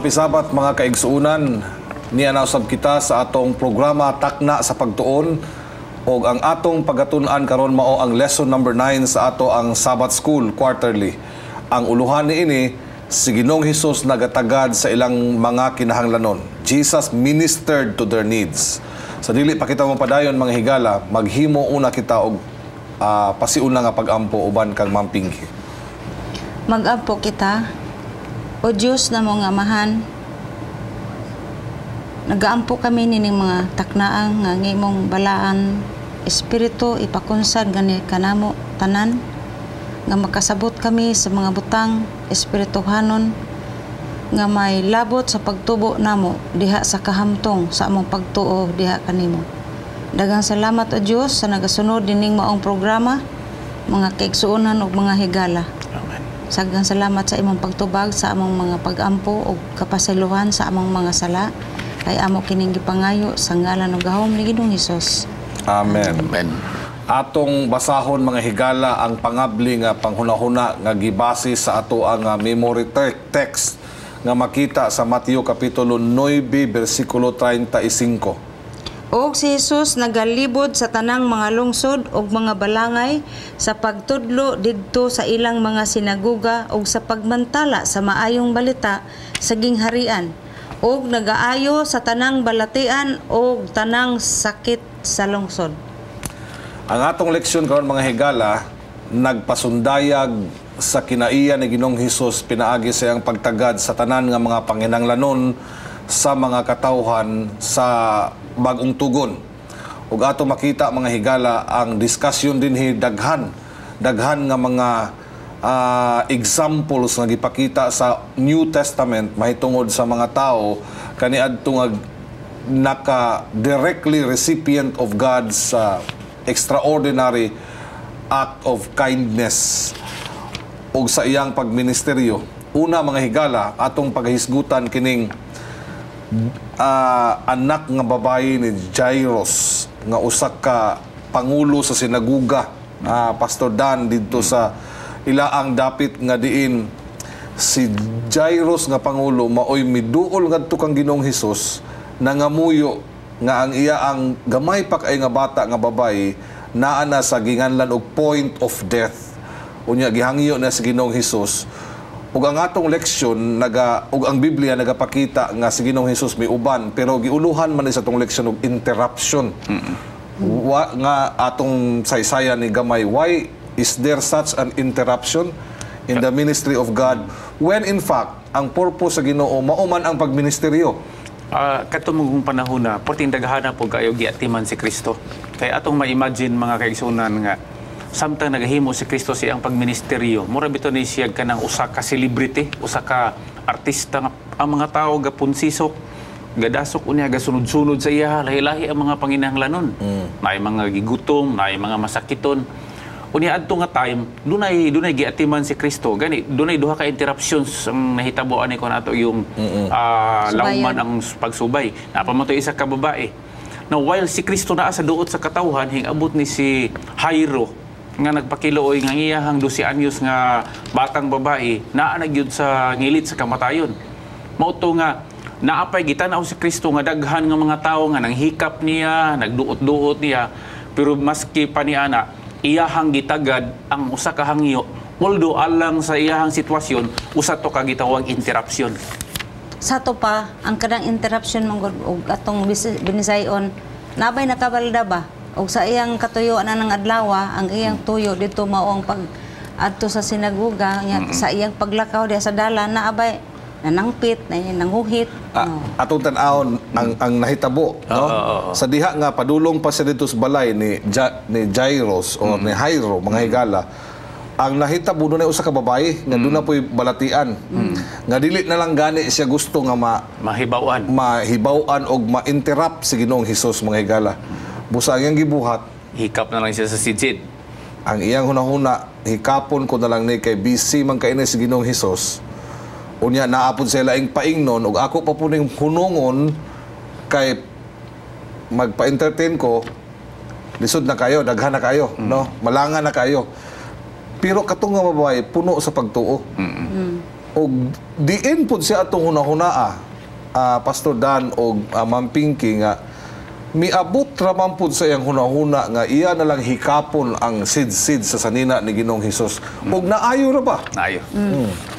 Happy Sabbath mga kaigsuunan. Nianausab kita sa atong programa Takna sa Pagtuon o ang atong pagatun-an karon mao ang lesson number 9 sa ato ang Sabbath School quarterly. Ang uluhan niini si Ginoong Hesus nagatagad sa ilang mga kinahanglanon. Jesus ministered to their needs. Sa dili pa kita mapadayon mga higala, maghimo una kita og pasiuna nga pag-ampo uban kang mampingki. Mag-ampo kita. O Diyos na mong amahan, nagaampo kami nining mga taknaang nga ngimong balaan, espiritu ipakunsad gani kanamo tanan, nga makasabot kami sa mga butang espirituhanon, nga may labot sa pagtubo namo diha sa kahamtong sa among pagtuo diha kanimo. Daghang salamat o Diyos sa nagasunod dining maong programa, mga kaigsuunan ug mga higala. Sagang salamat sa imong pagtubag sa among mga pag-ampo o kapasaylohan sa among mga sala. Kay amo kining gipangayo sa ngalan ug gahom ni Ginoong Hesus. Amen. Amen. Atong basahon mga higala ang pangabli nga panghunahuna nga gibase sa ato ang memory text nga makita sa Mateo kapitulo 9 bersikulo 35. Og si Hesus nagalibod sa tanang mga lungsod ug mga balangay sa pagtudlo didto sa ilang mga sinaguga ug sa pagmantala sa maayong balita sa gingharian ug nagaayo sa tanang balatian ug tanang sakit sa lungsod. Ang atong leksyon karon mga higala nagpasundayag sa kinaiya ni Ginoong Hesus pinaagi sa iyang pagtagad sa tanan nga mga panginahanglanon sa mga katawhan sa bagong tugon. Ug ato makita mga higala ang diskusyon dinhi daghan nga mga examples nga gipakita sa New Testament mahitungod sa mga tao kaniadto nga naka-directly recipient of God's extraordinary act of kindness ug sa iyang pagministeryo. Una mga higala atong paghisgutan kining anak nga babae ni Jairus nga usa ka pangulo sa sinaguga, Pastor Dan dito sa ilaang dapit nga diin si Jairus nga pangulo maoy miduol ngadto kang Ginoong Hesus nangamuyo nga ang iya ang gamay pa kay nga bata nga babae naa na sa ginganlan og point of death. Unya gihangyo na sa Ginoong Hesus. Ug ang atong leksyon ug ang Biblia nagapakita nga si Ginoong Hesus may uban pero giuluhan man sa atong leksyon og interruption. Nga atong saysayan ni gamay, why is there such an interruption in the ministry of God when in fact ang purpose sa Ginoo mao man ang pagministeryo? Katumong panahon na porting daghana po kayo giatiman si Kristo. Kay atong ma-imagine mga kaigsunan nga samtang nagahimo si Kristo siyang pagministeryo, mura bito ni siya kanang usa ka celebrity, usa ka artista nga ang mga tao gapunsisok, gadasok unya gasunod-sunod sa iya, lahi-lahi ang mga panginahanglanon. Naay mga gigutom, naay mga masakiton. Unya adto nga time, dunay giatiman si Kristo. Gani dunay duha ka interruptions ang nahitaboan ni kon ato yung lawman ang pagsubay. Napamatoy isa ka babae. Now while si Kristo naa sa duot sa katawhan, hingabot ni si Jairo nga nagpakilooy nga iyahang 12 anyos nga batang babae naa na gyud sa ngilit sa kamatayon. Mao to nga naapay gitanaw si Kristo nga daghan nga mga tawo nga nanghikap niya, nagduot-duot niya, pero maski pa niana iyahang gitagad ang usa ka hangyo, although alang sa iyahang sitwasyon usa to ka gitawag interruption. Sa to pa ang kadang interruption mong og atong binisayon nabay nakabalda ba? O sa iyang katuyuan ng adlaw, ang iyang tuyo dito mao ang pag adto sa sinaguga, sa iyang paglakaw diha sa dalan naabay nanangpit, nanguhit. Atong tan-awon ang nahitabo, no? Sa diha nga padulong pa siya dito sa balay ni Jairus o ni Jairo, mga higala. Ang nahitabo doon ay usa ka babae nga doon na po'y balatian. Nga dili na lang gani siya gusto nga mahibawan o ma-interrupt si Ginoong Hesus, mga higala. Busa ang gibuhat, hikap na lang siya sa sidsid. Ang iyang hunahuna, hikapon ko na lang ni kay busy man kaini si Ginoong Hesus. Unya naapod sa laing paingnon ug ako pa po ning hunungon kay magpa-entertain ko. Lisod na kayo, daghan na kayo, no? Malangan na kayo. Pero katong nga babae puno sa pagtuo. Og diin pud siya atong hunahunaa, Pastor Dan og Ma'am Pinky nga miabot raman pud sa iyang hunahuna nga iya na lang hikapon ang sid-sid sa sanina ni Ginoong Hesus. Og naayo ra ba? Naayo.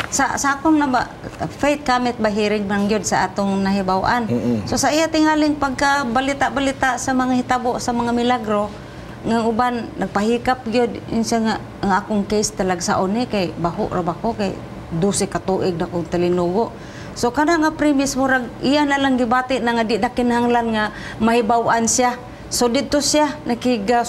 Sa akong na ba, faith kamit bahirig man gyud sa atong nahibaw-an. So sa iya tingaling pagkabalita-balita sa mga hitabo, sa mga milagro, nga uban nagpahikap gyud insa nga ang akong case talag sa one kay baho ra ba ko kay 12 ka tuig na kong talinugo. So kana nga premise murag iya na lang gibati na nga di na kinahanglan nga mahibaw-an siya. So dito siya nakiga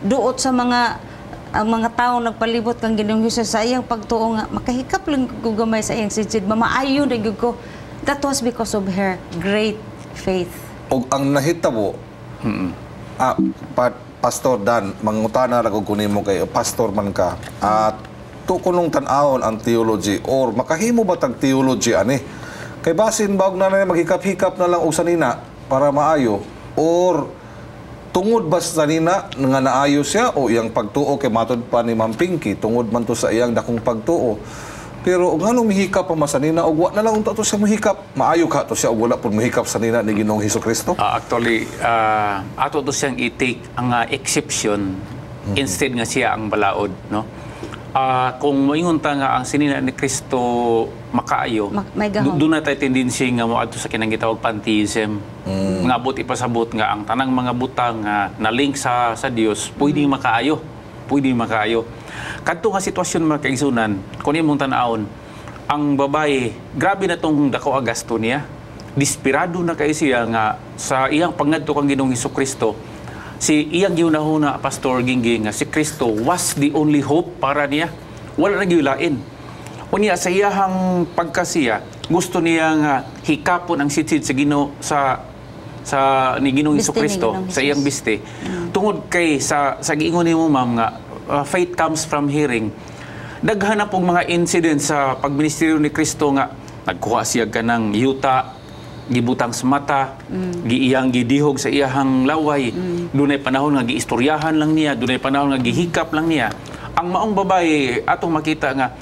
duot sa mga ang mga tao nagpalibot kang Ginoong Hesus sa iyang pagtuo nga makahikap lang ko gamay sa iyang sidsid mamaayo na gyud ko. That was because of her great faith. Og ang nahitabo Pastor Dan, mangutana ra ko kunimo kay pastor man ka. At tukunong tan-awon ang theology or makahimo ba tag theology ani? Kay basin baog na maghikap-hikap na lang og sanina para maayo or tungod ba sa sanina nga naayo siya o iyang pagtuo kay matod pa ni Ma'am Pinky tungod man to sa iyang dakong pagtuo. Pero og nganong mihikap pa masanina og wa na lang unta to siya mohikap, maayo ka to siya og wala pud mohikap sanina ni Ginoong Hesukristo. Actually, ato to siyang i-take ang exception instead nga siya ang balaod, no? Kung moingon ta nga ang sinina ni Kristo makaayo, doon na tayo tendency nga mo adto sa kinang gitawag pantheism. Nga abot ipasabot nga ang tanang mga butang nga na-link sa Dios pwedeng makaayo. Pwedeng makaayo. Kadto nga sitwasyon mga kaigsunan, kung imong tan-awon, ang babae, grabe na tong dako agasto niya. Dispirado na kay siya nga sa iyang pangadto kang Ginoong Hesukristo. Si iyang giunahuna Pastor Gingging nga si Kristo was the only hope para niya. Wala na giulain. Unya sa iyang pagkasiya, gusto niya nga hikapon ang sitsid sa Ginoo sa ni Ginoong Hesukristo sa iyang biste. Tungod kay sa giingon nimo ma'am nga faith comes from hearing. Daghan na pong mga incidents sa pagministeryo ni Kristo nga nagkuha siya kanang yuta, gibutang sa mata, giiyang gidihog sa iyahang laway. Dunay panahon nga giistoryahan lang niya, dunay panahon nga gihikap lang niya. Ang maong babae atong makita nga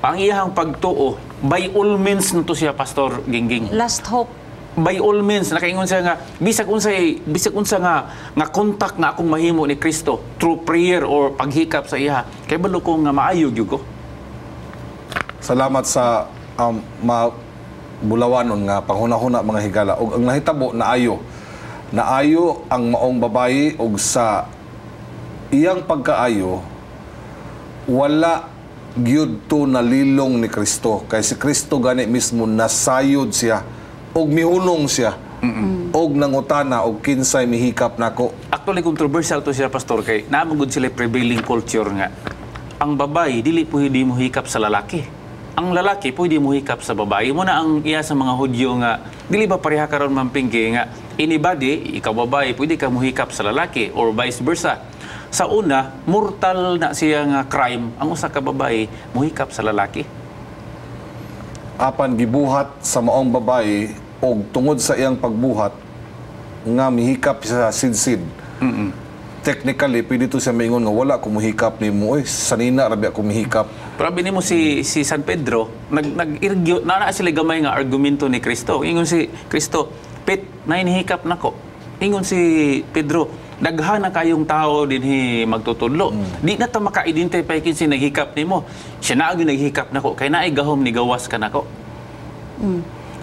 ang iyahang pagtuo by all means nito siya Pastor Gingging. Last hope. By all means nakaingon siya nga bisag unsa nga contact nga akong mahimo ni Kristo through prayer or paghikap sa iya kay balo ko nga maayo gyud ko. Salamat sa bulawanon nga panghuna-huna mga higala og ang nahitabo naayo ang maong babayi og sa iyang pagkaayo wala gyud to nalilong ni Kristo kay si Kristo gani mismo nasayod siya og mihulong siya og nangutana og kinsay mihikap nako. Actually controversial to siya Pastor kay naamagod sila prevailing culture nga ang babae dili pwede mo hikap sa lalaki. Ang lalaki pwede mo hikap sa babae. Mo na ang iya sa mga Hudyo nga dili ba pareha karon Ma'am Pinky nga anybody ikaw babae pwede ka mo hikap sa lalaki or vice versa. Sa una mortal na siya nga crime ang usa ka babae mo hikap sa lalaki. Apan gibuhat sa maong babae og tungod sa iyang pagbuhat nga mihikap sa sidsid. Technically pwede to siya maingon nga wala ko mohikap nimo sanina rabi ako mihikap. Pero mo si San Pedro nag-irgyo na sila gamay nga argumento ni Kristo. Ingon si Kristo, "Pit, nainhikap nako." Ingon si Pedro, "Daghan na kayong tao dinhi magtutudlo. Di na ta maka-identify kinsi naghikap nimo. Siya na ang naghikap nako kay naay gahom ni gawas ka nako."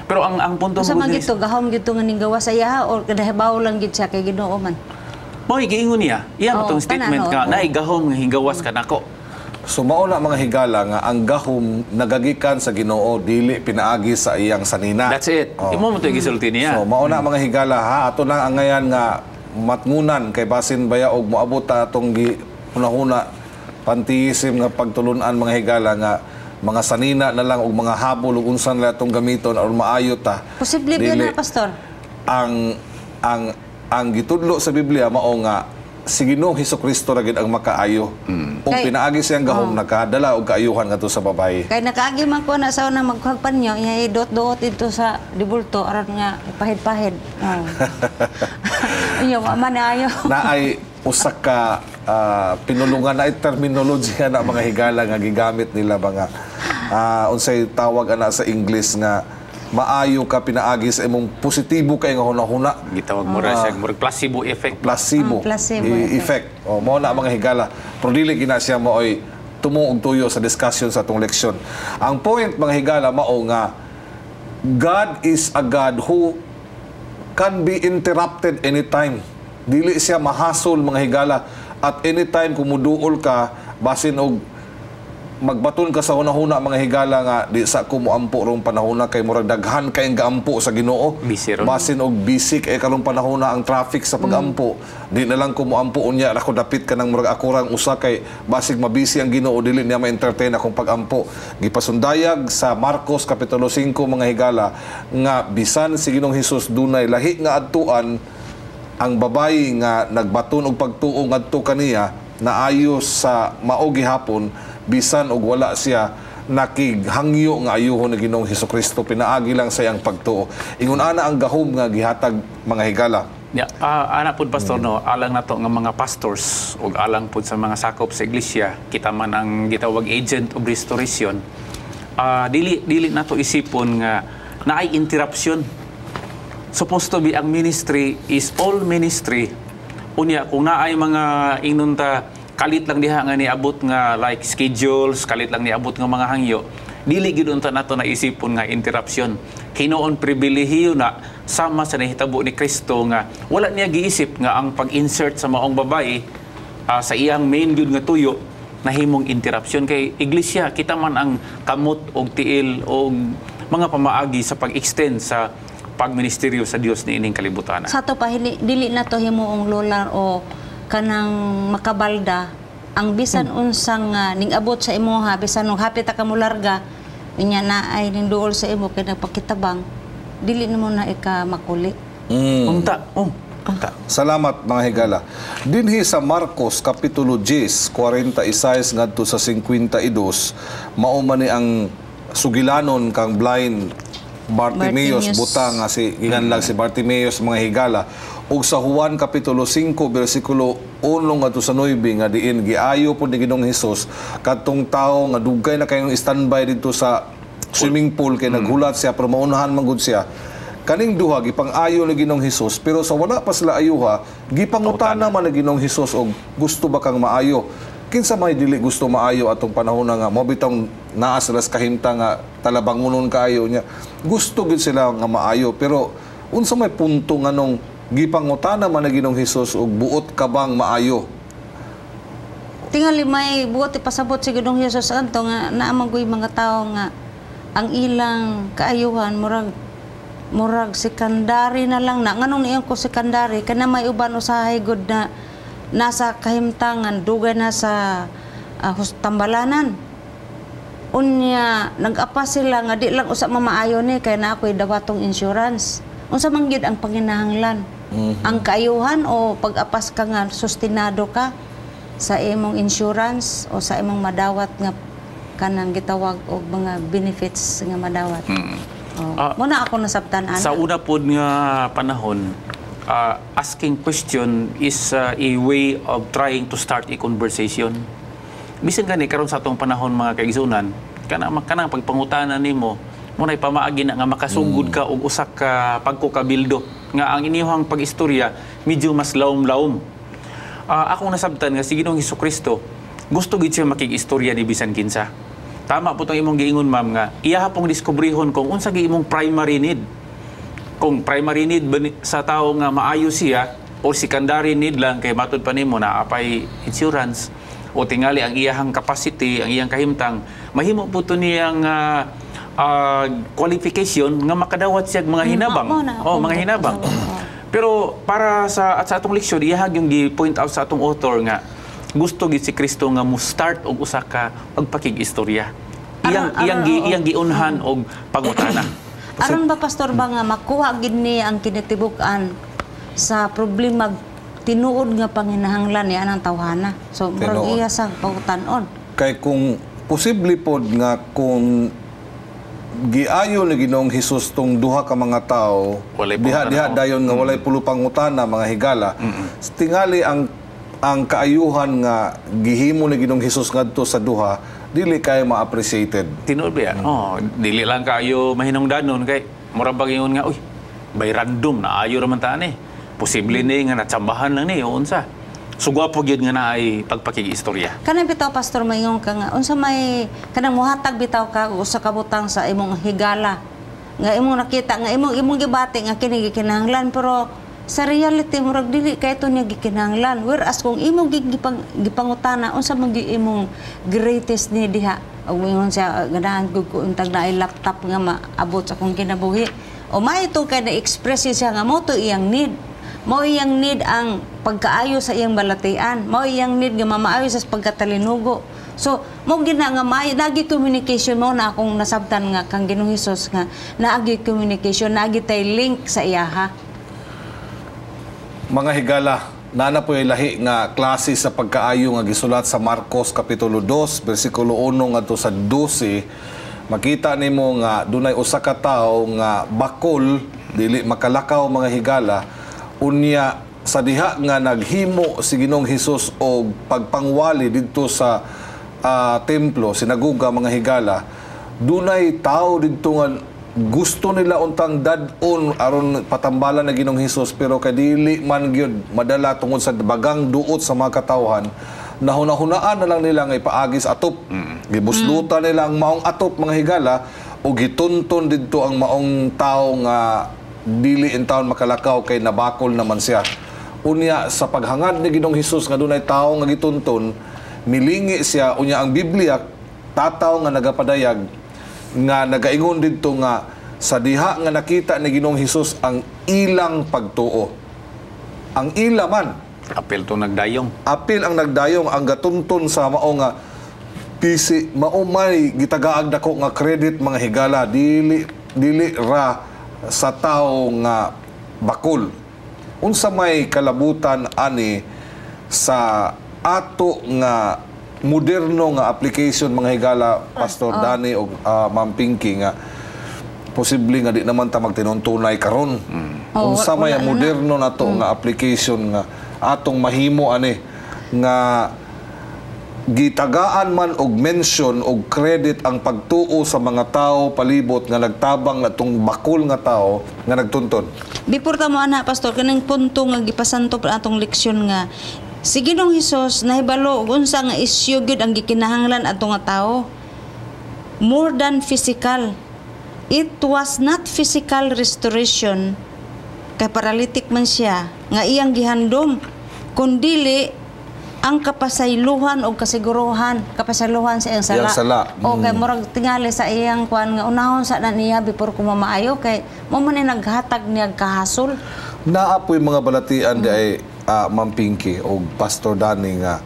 Pero ang punto mo gito gahom gito nga ning gawas sa iya or kadahibaw lang gid siya kay Ginoo man. Mao giingon niya. Iya matong statement ka naay gahom nga hingawas ka nako. So mao na mga higala nga ang gahom nagagikan sa Ginoo dili pinaagi sa iyang sanina. That's it. Imo mo to gisulti niya. So mao na mga higala ha ato na ang ngayan nga matngunan kay basin baya og moabot ta atong hunahuna pantheism nga pagtulunan mga higala nga mga sanina na lang og mga habol ug unsa nila atong gamiton aron maayo ta. Posible ba na Pastor? Ang gitudlo sa Biblia mao nga si Ginoong Hesukristo ra gid ang makaayo. Ug pinaagi siyang gahom nakadala og kaayuhan ngadto sa babae. Kay nakaagi man ko na sa unang magkuhagpan niyo, ihidot-dot dito sa dibulto aron nga pahid-pahid. Iyo man ayo. Naay usa ka pinulungan na terminology na mga higala nga gigamit nila mga unsay tawag ana sa English nga maayo ka pinaagi sa imong positibo kay nga hunahuna. Gitawag mo ra siya murag placebo effect. Placebo, placebo effect. O mao na mga higala. Pero dili gina siya maoy tumuog tuyo sa discussion sa atong leksyon. Ang point mga higala mao nga God is a God who can be interrupted anytime. Dili siya mahasol mga higala at anytime kung muduol ka basin og magbaton ka sa hunahuna mga higala nga di sa ko moampo rong panahona kay murag daghan kay gaampo sa Ginoo. Basin og busy kay karong panahona ang traffic sa pagampo. Di na lang ko moampo unya ako dapit ka nang murag akurang usa kay basig mabisi ang Ginoo dili niya ma-entertain akong pagampo. Gipasundayag sa Marcos kapitulo 5 mga higala nga bisan si Ginoong Hesus dunay lahi nga adtuan ang babayi nga nagbaton og pagtuo ngadto kaniya naayo sa mao gihapon bisan og wala siya nakighangyo nga ayuhon ni Ginoong Hesukristo pinaagi lang sa iyang pagtuo. Ingon ana ang gahom nga gihatag mga higala. Ana pud pastor no, alang nato nga mga pastors ug alang pud sa mga sakop sa iglesia, kita man ang gitawag agent of restoration. Dili nato isipon nga naay interruption. Supposed to be ang ministry is all ministry. Unya kung naay mga inunta kalit lang diha nga niabot nga like schedules, kalit lang niabot nga mga hangyo, dili gid unta nato naisipon nga interruption. Hinoon pribilehiyo na sama sa nahitabo ni Kristo nga wala niya giisip nga ang pag-insert sa maong babae sa iyang main gyud nga tuyo nahimong interruption. Kay iglesia kita man ang kamot og tiil og mga pamaagi sa pag-extend sa pagministeryo sa Dios ni ining kalibutan. Sa to pa dili na to himuong lola o kanang makabalda ang bisan unsang ning abot sa imuha bisan og hapit ka mo larga inya na ay ning duol sa imo kay nagpakitabang dili nimo na ika makuli. Unta. Salamat mga higala. Dinhi sa Marcos kapitulo 10 46 ngadto sa 52 mao man ni ang sugilanon kang blind Bartimeus butang nga si ginganlag si Bartimeus mga higala. Ug sa Juan kapitulo 5 bersikulo 1 ngadto sa 9 nga diin giayo pod ni Ginoong Hesus kadtong tawo nga dugay na kayong standby dito sa swimming pool kay naghulat siya pero maunahan man gud siya. Kaning duha gipang-ayo ni Ginoong Hesus pero sa wala pa sila ayuha gipangutana man ni Ginoong Hesus og gusto ba kang maayo? Kinsa may dili gusto maayo atong panahon nga mo bitong naa sila sa kahimtang nga talabangonon kaayo niya. Gusto gid sila nga maayo pero unsa may punto nganong gipangutana man ni Ginoong Hesus og buot ka bang maayo? Tingali may buot ipasabot si Ginoong Hesus anto nga naamagoy mga tao nga ang ilang kaayuhan murag sekondary na lang na nganong niyan ko sekondary kana may uban usahay gud na nasa kahimtangan dugay na sa tambalanan. Unya nag-apa sila nga di lang usa mamaayo ni kay na ako'y dawatong insurance. Unsa man gyud ang panginahanglan? Ang kaayuhan o pag-apas ka nga sustinado ka sa imong insurance o sa imong madawat nga kanang gitawag og mga benefits nga madawat. Muna ako nasabtan ana. Sa una pod nga panahon, asking question is a way of trying to start a conversation. Bisan gani karon sa atong panahon mga kaigsunan, kanang pagpangutanan nimo, munay pamaagi na nga makasugod ka og usa ka pagkukabildo nga ang inihang pag-istorya medyo mas lawom-lawom. Akong nasabtan nga si Ginoong Hesukristo gusto gid siya makig-istorya ni bisan kinsa. Tama po itong imong giingon ma'am nga iya pong diskubrihon kung unsa gi imong primary need. Kung primary need sa tao nga maayo siya o secondary need lang kay matud pa nimo na apay insurance o tingali ang iyahang capacity, ang iyang kahimtang, mahimo po ito niyang qualification nga makadawat siya mga hinabang. Mga hinabang. Pero para sa atong leksyon, iyahag yung gi-point out sa atong author nga gusto gid si Kristo nga mo start og usa ka pagpakig-istorya. Iyang giunhan og pangutana. Aron ba pastor ba nga makuha gid ni ang kinatibuk-an sa problema tinuod nga panginahanglan ni anang tawhana. So murag iya sa pangutanon. Kay kung posible pod nga kung giayo ni Ginoong Hesus tong duha ka mga tao diha dayon nga walay pulo pangutana mga higala. Tingali ang kaayuhan nga gihimo ni Ginoong Hesus ngadto sa duha dili kay ma-appreciated. Tinuod ba yan? Dili lang kayo mahinungdanon kay mura ba yun nga, uy, by random na ayo raman taan eh. Posible ni nga natsambahan lang ni unsa. So gwapo gyud nga na ay pagpakigi-istorya. Kanang bitaw pastor mayong ka nga unsa may kanang muhatag bitaw ka usa ka butang sa imong higala. Nga imong nakita nga imong gibati nga kini gikinahanglan pero sa reality murag dili kay to niya gikinahanglan. Whereas kung imong gipangutana unsa man gyud imong greatest need diha og ingon siya ganahan gud ko untag na ay laptop nga maabot sa akong kinabuhi. O may ito kay na-express siya nga mo to iyang need. Mo iyang need ang pagkaayo sa iyang balatian. Mo iyang need nga mamaayo sa pagkatalinugo. So, mo gina nga nagi communication mo na akong nasabtan nga kang Ginoong Hesus nga naagi communication, naagi tay link sa iyaha. Mga higala, nana po yung lahi nga klase sa pagkaayo nga gisulat sa Marcos Kapitulo 2, versikulo 1 ngadto sa 12. Makita nimo nga dunay usa ka tawo nga bakol, dili makalakaw mga higala, unya sa diha nga naghimo si Ginoong Hesus og pagpangwali didto sa templo, sinaguga mga higala, dunay tao didto nga gusto nila untang dad-on aron patambalan na Ginoong Hesus pero kay dili man gyud madala tungod sa bagang duot sa mga katawhan. Nahuna-hunaan na lang nila nga ipaagis atop. Gibuslutan nila ang maong atop mga higala o gitunton didto ang maong tao nga dili in taon makalakaw kay nabakol naman siya. Unya sa paghangad ni Ginoong Hesus nga dunay tao nga gitunton, milingi siya. Unya ang Biblia tataw nga nagapadayag nga nagaingon didto nga sa diha nga nakita ni Ginoong Hesus ang ilang pagtuo. Ang ila man Apil to nagdayong. apil ang nagdayong ang gatunton sa mao nga pisi maumay gitagaag dako nga credit mga higala dili ra sa tao nga bakul. Unsa may kalabutan ani sa ato nga moderno nga application mga higala, Pastor Danny o Ma'am Pinky, nga posible nga di naman ta magtinuntunay karon. Unsa may moderno na to nga application nga atong mahimo ani nga gitagaan man og mention og credit ang pagtuo sa mga tao palibot nga nagtabang atong bakul nga tao nga nagtunton. Before ta mo ana pastor kanang punto nga gipasanto pa atong leksyon nga si Ginoong Hesus nahibalo og unsa nga isyu gyud ang gikinahanglan ato nga tawo. More than physical. It was not physical restoration kay paralytic man siya nga iyang gihandom kundili ang kapasaylohan o kasiguruhan, kapasaylohan sa iyang sala. Iyang sala. O kay murag tingali sa iyang kuan nga unahon sa na niya before ko mamaayo kay mo man naghatag niya kahasol. Naapoy mga balatian di ay Ma'am Pinky o Pastor Danny nga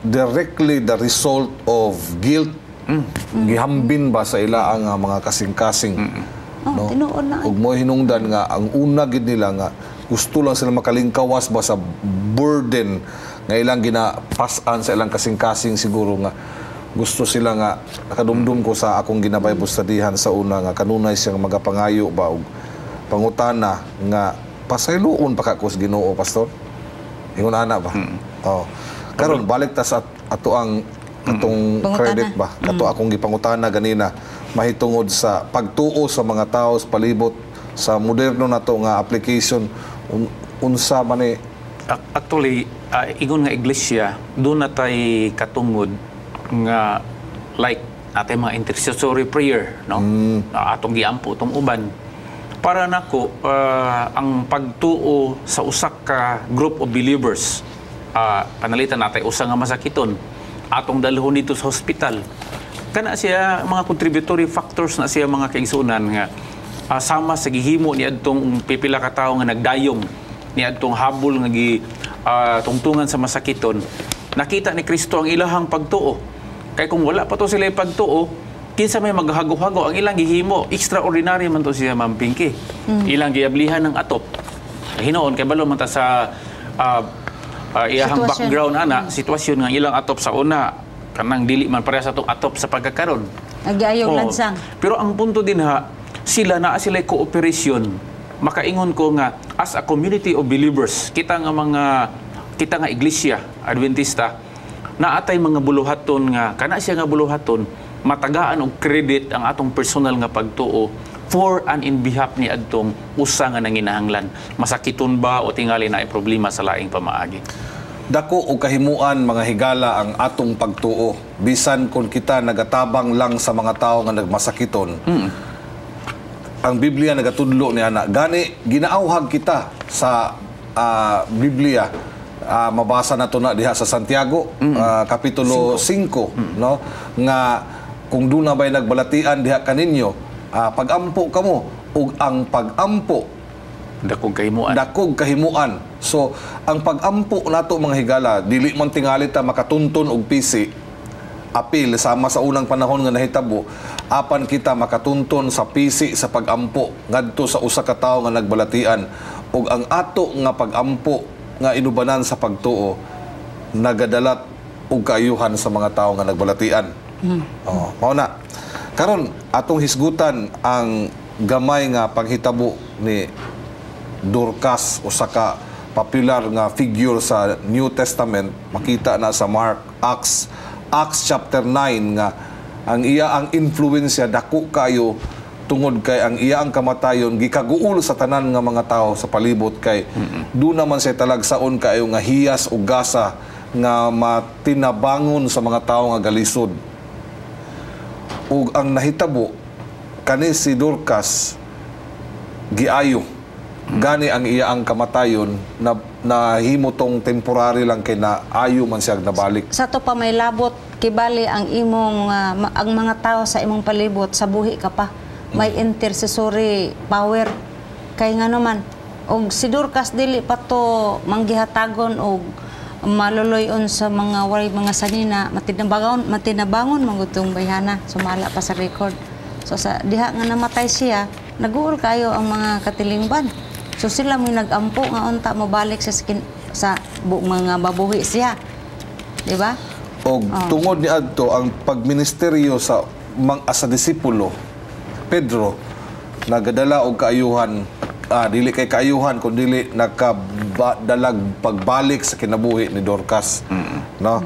directly the result of guilt. Gihambin ba sa ila ang mga kasing-kasing. No? Tinuod na. Ug mo hinungdan nga ang una gid nila nga gusto lang sila makalingkawas ba sa burden nga ilang ginapasan sa ilang kasing-kasing siguro nga gusto sila nga nakadumdum ko sa akong ginabay studihan sa una nga kanunay siyang magapangayo ba og pangutana nga pasayloon pa ka kus Ginoo, Pastor. Ingon ana ba? Oh. Karon balik ta sa ato ang atong credit ba? Kato akong gipangutana ganina mahitungod sa pagtuo sa mga tao sa palibot sa moderno na to nga application unsa man ni Actually, ingon nga iglesia, doon na tay katungod nga like atay mga intercessory prayer, no? Atong giampo tong uban. Para nako ang pagtuo sa usak ka group of believers, panalitan natay usa nga masakiton, atong dalhon dito sa hospital. Kana siya mga contributory factors na siya mga kaigsunan nga sama sa gihimo ni adtong pipila ka tawo nga nagdayong ni adtong habol nga tungtungan sa masakiton. Nakita ni Kristo ang ilahang pagtuo. Kay kung wala pa to sila pagtuo, kinsa may maghago-hago ang ilang gihimo. Extraordinary man to siya, Ma'am Pinky. Ilang giablihan ng atop. Hinoon kay balo man ta sa iyahang background ana, sitwasyon nga ilang atop sa una kanang dili man pareha sa atong atop sa pagkakaron. Nagyayog lansang. Pero ang punto din sila kooperasyon. Makaingon ko nga as a community of believers, kita nga iglesia Adventista, naatay mga buluhaton nga kana siya nga buluhaton matagaan og credit ang atong personal nga pagtuo for and in behalf ni adtong usa nga nanginahanglan. Masakiton ba o tingali na ay problema sa laing pamaagi? Dako o kahimuan mga higala ang atong pagtuo. Bisan kung kita nagatabang lang sa mga tao nga nagmasakiton. Ang Biblia nagatudlo ni ana. Gani, ginaawhag kita sa Biblia. Mabasa na to na diha sa Santiago, Kapitulo 5. No? Nga kung doon na ba'y nagbalatian diha kaninyo, pagampo kamo. Ug ang pagampo dakog kahimuan. So ang pagampo nato mga higala dili man tingali ta makatuntun og pisi apil sama sa unang panahon nga nahitabo apan kita makatuntun sa pisi sa pagampo ngadto sa usa ka tawo nga nagbalatian ug ang ato nga pagampo nga inubanan sa pagtuo nagadalat og kaayuhan sa mga tawo nga nagbalatian. Mao na karon atong hisgutan ang gamay nga paghitabo ni Dorcas, usa ka popular nga figure sa New Testament, makita na sa Acts chapter 9 nga ang influensya dako kayo tungod kay ang iya ang kamatayon gikaguol sa tanan nga mga tao sa palibot kay do naman siya talagsaon kayo nga hiyas ug gasa nga matinabangon sa mga tao nga galisod. Ug ang nahitabo kani si Dorcas giayo gani ang iya ang kamatayon na himutong temporary lang kay na ayo man siya nabalik. Sa to pa may labot kibali ang imong ang mga tao sa imong palibot sa buhi ka pa. May intercessory power kay nga naman og si Dorcas dili pa to manggihatagon og maluloyon sa mga walay mga sanina matinabangon magutong bayhana sumala pa sa record. So sa diha nga namatay siya naguol kayo ang mga katilingban. So sila may nagampo nga unta mabalik sa mga babuhi siya. Di ba? O tungod ni adto ang pagministeryo sa sa disipulo Pedro nagadala og kaayuhan dili kay kaayuhan kun dili nakadalag pagbalik sa kinabuhi ni Dorcas. No?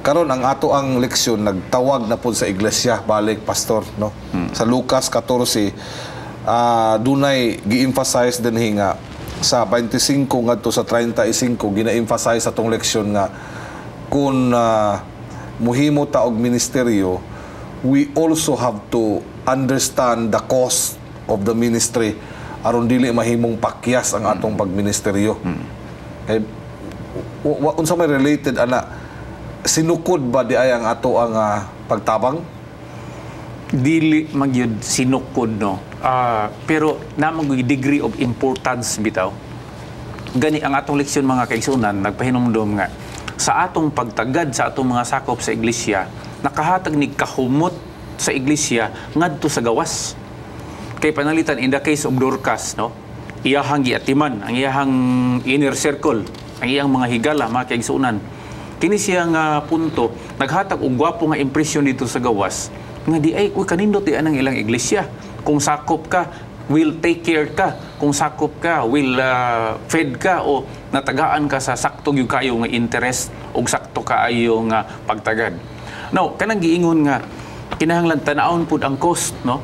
Karon ang ato ang leksyon nagtawag na pud sa iglesia balik pastor no. Sa Lucas 14 dunay gi-emphasize dinhi nga sa 25 ngadto sa 35 gina-emphasize atong leksyon nga kung muhimo ta og ministeryo we also have to understand the cost of the ministry aron dili mahimong pakyas ang atong pagministeryo. Kay unsa may related ana sinukod ba di ay ang ato ang pagtabang? Dili magyud sinukod no. Pero namang degree of importance bitaw. Gani ang atong leksyon mga kaigsunan nagpahinumdom nga sa atong pagtagad sa atong mga sakop sa iglesia nakahatag ni kahumot sa iglesia ngadto sa gawas. Kay panalitan in the case of Dorcas no, iyahang giatiman ang iyahang inner circle, ang iyang mga higala mga kaigsunan. Kini siya nga punto naghatag og gwapo nga impresyon dito sa gawas nga di ay kanindot di anang ilang iglesia. Kung sakop ka, will take care ka. Kung sakop ka, will fed ka o natagaan ka sa sakto gyud kayo nga interest o sakto kaayo nga pagtagad. Now, kanang giingon nga kinahanglan tan-awon pud ang cost, no?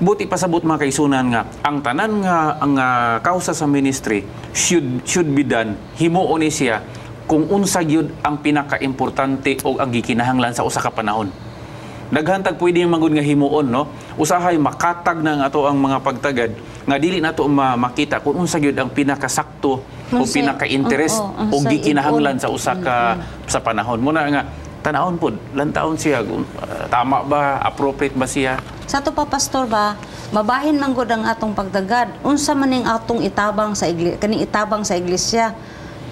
Buti pasabot mga kaisunan nga ang tanan nga ang kausa sa ministry should be done himuon ni siya kung unsa gyud ang pinaka-importante o ang gikinahanglan sa usa ka panahon. Naghantag pwede magud nga himuon no usahay makatag na ato ang mga pagtagad nga dili nato makita kung unsa gyud ang pinakasakto o pinaka-interest o gikinahanglan sa usa ka sa panahon mo na nga tan-awon pud lantaon siya tama ba appropriate ba siya sa to pa pastor ba mabahin man gud ang atong pagtagad unsa man ning atong itabang sa iglesia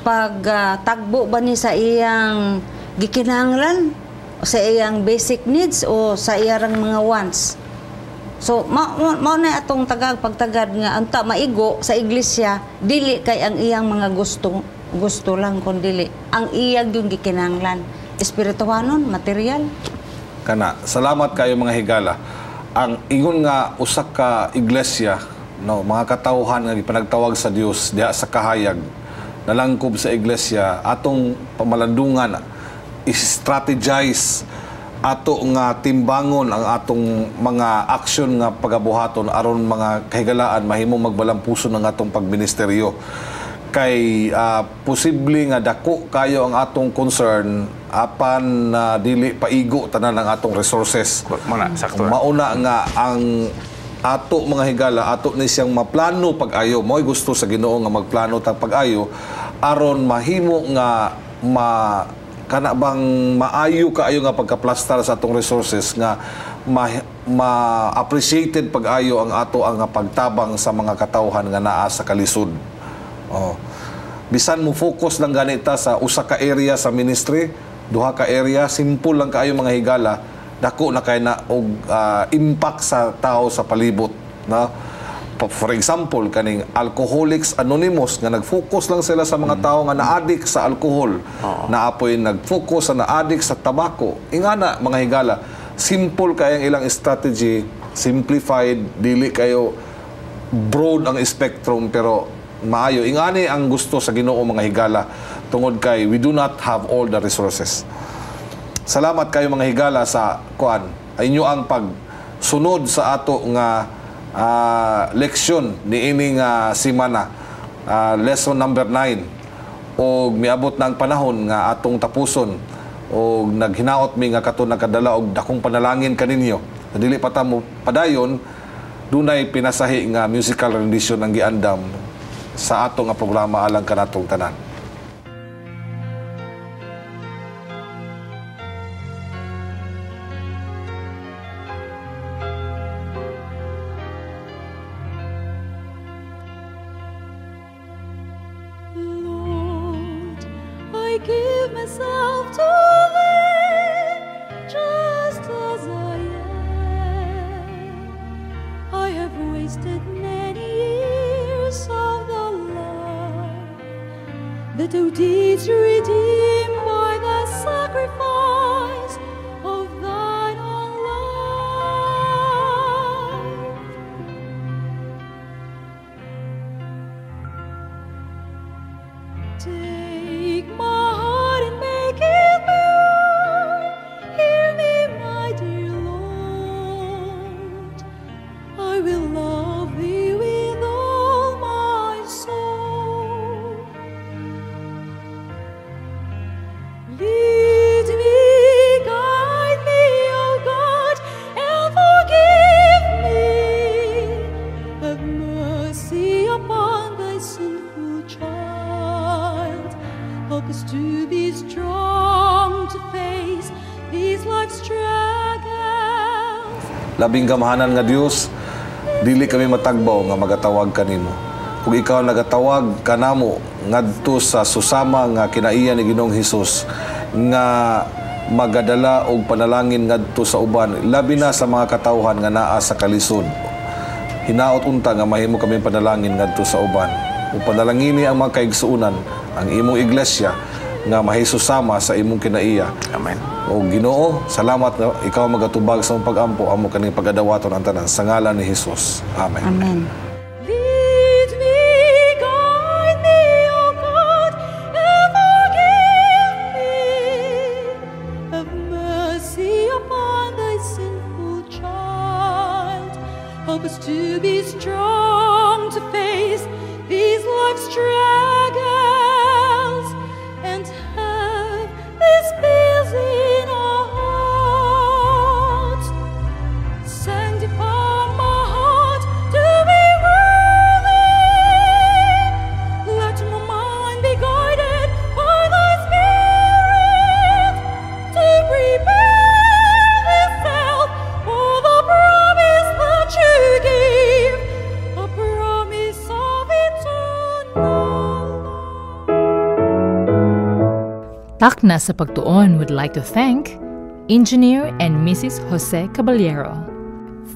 pag tagbo ba ni sa iyang gikinahanglan sa iyang basic needs o sa iyang mga wants. So mao na atong pagtagad nga anta maigo sa iglesia dili kay ang iyang mga gusto lang kun dili ang iyang yung gikinahanglan espirituhanon material. Kana salamat kayo mga higala. Ang ingon nga usa ka iglesia no mga katawhan nga gipanagtawag sa Dios diha sa kahayag nalangkob sa iglesia atong pamalandungan strategize ato nga timbangon ang atong mga aksyon nga pagabuhaton aron mga kahigalaan mahimong magbalampuson ng atong pagministeryo. Kay posible nga dako kayo ang atong concern apan dili paigo tanan ang atong resources. Mauna nga ang ato mga higala, ato ni siyang maplano pag-ayo. Mo'y gusto sa Ginoo nga magplano tag pag-ayo aron mahimo nga kana bang maayo kaayo nga pagkaplastar sa atong resources nga ma-appreciated pag-ayo ang ato ang pagtabang sa mga katawhan nga naa sa kalisod. Bisan mo focus lang ganita sa usa ka area sa ministry, duha ka area, simple lang kaayo mga higala, dako na kay na og impact sa tao sa palibot, na for example kaning Alcoholics Anonymous nga nag-focus lang sila sa mga tao nga na-addict sa alcohol, naapoy nag-focus sa na-addict sa tabako. Ingana mga higala, simple kay ang ilang strategy, simplified, dili kayo broad ang spectrum pero maayo. Ingani ang gusto sa Ginoo mga higala, tungod kay we do not have all the resources. Salamat kayo mga higala sa inyo ang pagsunod sa ato nga leksyon ni ining semana, lesson number 9, og miabot na ang panahon nga atong tapuson og naghinaot mi nga kato nagkadala og dakong panalangin kaninyo. Dili pa ta mo padayon, dunay pinasahi nga musical rendition ang giandam sa ato nga programa alang kanatong tanan. I give myself to thee, just as I am. I have wasted many years of the life that thou didst redeem by the sacrifice of thine own life. Take my heart and make it pure. Hear me, my dear Lord. I will love thee with all my soul. Lead me, guide me, O God, and forgive me. Have mercy upon thy sinful child. Help us to be strong to face these life's struggles. Labing gamahanan nga Dios, dili kami matagbaw nga magatawag kanimo. Kung ikaw nagatawag kanamo ngadto sa susama nga kinaiya ni Ginoong Hesus nga magadala og panalangin ngadto sa uban, labi na sa mga katawhan nga naa sa kalisod. Hinaot unta nga mahimo kami panalangin ngadto sa uban. Ug panalangini ang mga kaigsuonan, ang imong iglesia nga mahisusama sa imong kinaiya. Amen. O Ginoo, salamat nga ikaw magatubag sa imong pag-ampo amo kaning pagadawaton ang tanan sa ngalan ni Hesus. Amen. Amen. Lead me, guide me, O God, and forgive me. Have mercy upon thy sinful child. Help us to be strong to face these life's struggles and have this peace in our hearts. Sanctify my heart to be worthy. Let my mind be guided by thy Spirit to prepare itself for the promise that you give, a promise of eternal life. Takna sa Pagtuon would like to thank Engineer and Mrs. Jose Caballero.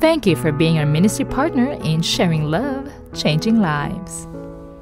Thank you for being our ministry partner in sharing love, changing lives.